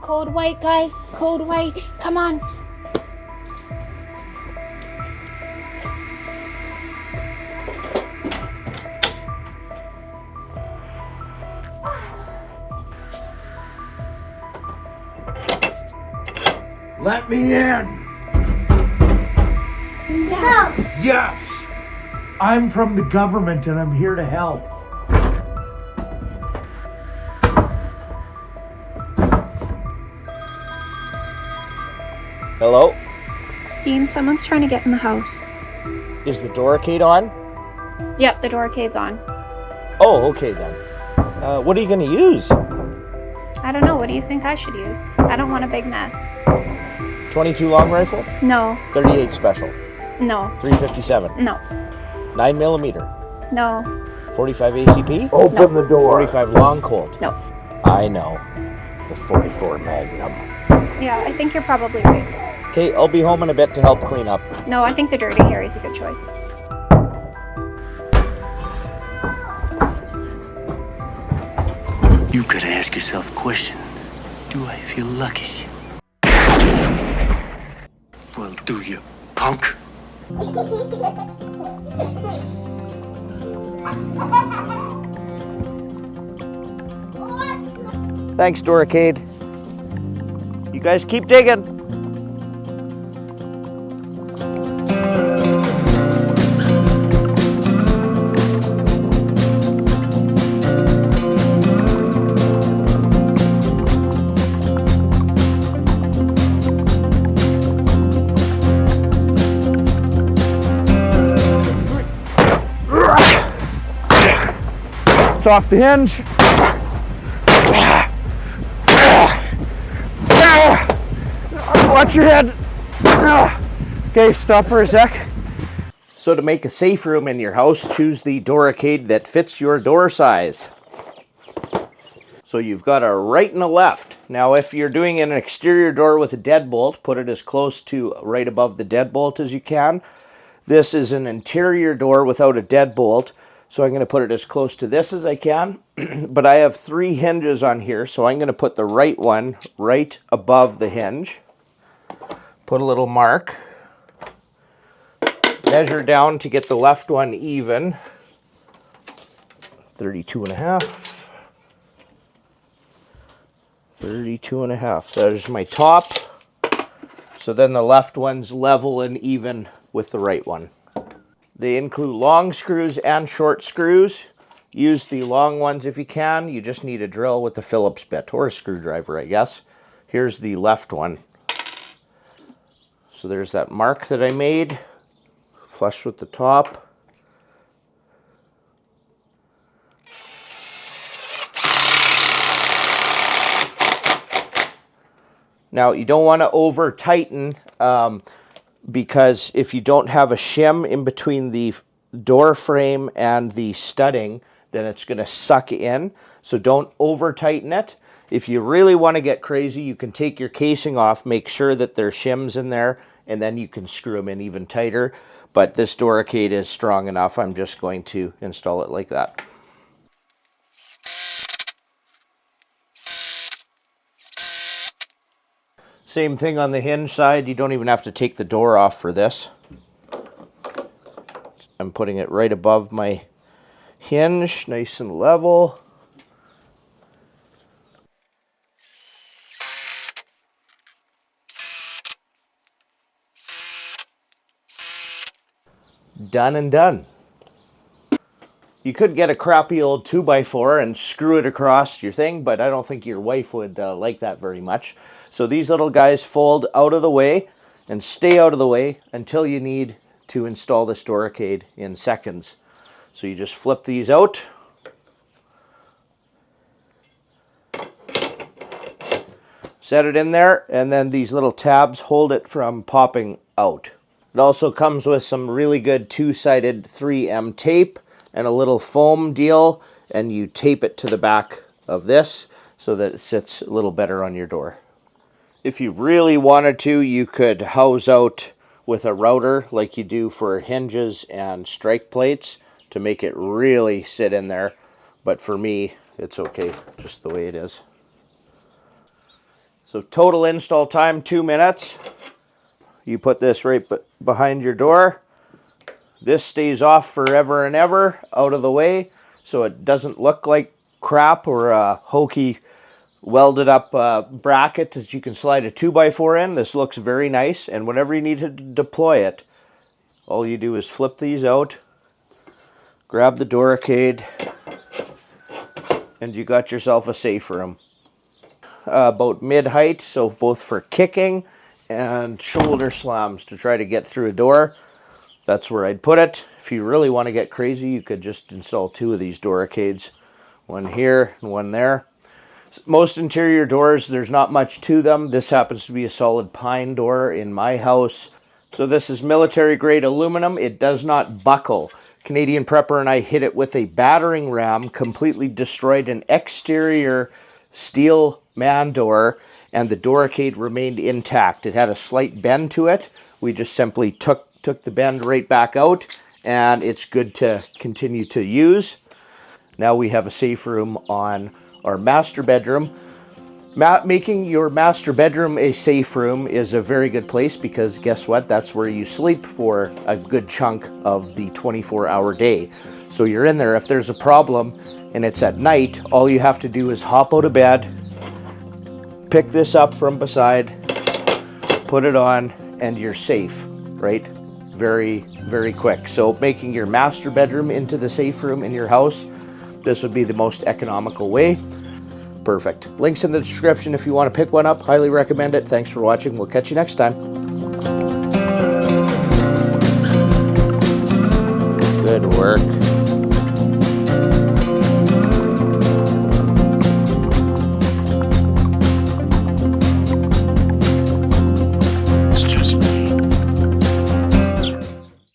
Code white, guys. Code white. Come on. Let me in! No. Yes! I'm from the government and I'm here to help. Hello? Dean, someone's trying to get in the house. Is the Doorricade on? Yep, the Doorricade's on. Oh, okay then. What are you gonna use? I don't know, what do you think I should use? I don't want a big mess. 22 long rifle? No, 38 special? no, 357? no, 9 millimeter? no, 45 ACP? Open the door. 45 long Colt? no. I know. The 44 Magnum. Yeah, I think you're probably right. Okay, I'll be home in a bit to help clean up. No, I think the Dirty Harry's a good choice. You gotta ask yourself a question. Do I feel lucky? Well, do you, punk? Thanks, Doorricade. You guys keep digging. It's off the hinge. Watch your head. Okay, stop for a sec. So to make a safe room in your house, choose the Doorricade that fits your door size. So you've got a right and a left. Now if you're doing an exterior door with a deadbolt, put it as close to right above the deadbolt as you can. This is an interior door without a deadbolt, so I'm going to put it as close to this as I can. But I have 3 hinges on here, so I'm going to put the right one right above the hinge. Put a little mark. Measure down to get the left one even. 32.5. 32.5. There's my top. So then the left one's level and even with the right one. They include long screws and short screws. Use the long ones if you can. You just need a drill with the Phillips bit, or a screwdriver, I guess. Here's the left one. So there's that mark that I made, flush with the top. Now you don't want to over tighten because if you don't have a shim in between the door frame and the studding, then it's going to suck in. So don't over tighten it. If you really want to get crazy, you can take your casing off, make sure that there's shims in there, and then you can screw them in even tighter. But this Doorricade is strong enough, I'm just going to install it like that. Same thing on the hinge side. You don't even have to take the door off for this. I'm putting it right above my hinge, nice and level. Done and done. You could get a crappy old 2x4 and screw it across your thing, but I don't think your wife would like that very much. So these little guys fold out of the way and stay out of the way until you need to install this Doorricade in seconds. So you just flip these out. Set it in there, and then these little tabs hold it from popping out. It also comes with some really good two-sided 3M tape and a little foam deal, and you tape it to the back of this so that it sits a little better on your door. If you really wanted to, you could house out with a router like you do for hinges and strike plates to make it really sit in there. But for me, it's okay just the way it is. So total install time, 2 minutes. You put this right behind your door. This stays off forever and ever, out of the way, so it doesn't look like crap or a hokey welded up bracket that you can slide a 2x4 in. This looks very nice, and whenever you need to deploy it, all you do is flip these out, grab the Doorricade, and you got yourself a safe room. About mid-height, so both for kicking and shoulder slams to try to get through a door. That's where I'd put it. If you really want to get crazy, you could just install 2 of these Doorricades. One here and one there. Most interior doors, there's not much to them. This happens to be a solid pine door in my house. So this is military grade aluminum. It does not buckle. Canadian Prepper and I hit it with a battering ram, completely destroyed an exterior steel man door, and the Doorricade remained intact. It had a slight bend to it. We just simply took the bend right back out, and it's good to continue to use. Now we have a safe room on our master bedroom. Making your master bedroom a safe room is a very good place because guess what? That's where you sleep for a good chunk of the 24-hour day. So you're in there. If there's a problem and it's at night, all you have to do is hop out of bed, pick this up from beside, put it on, and you're safe, right? Very, very quick. So making your master bedroom into the safe room in your house, this would be the most economical way. Perfect. Links in the description if you want to pick one up. Highly recommend it. Thanks for watching. We'll catch you next time. Good work.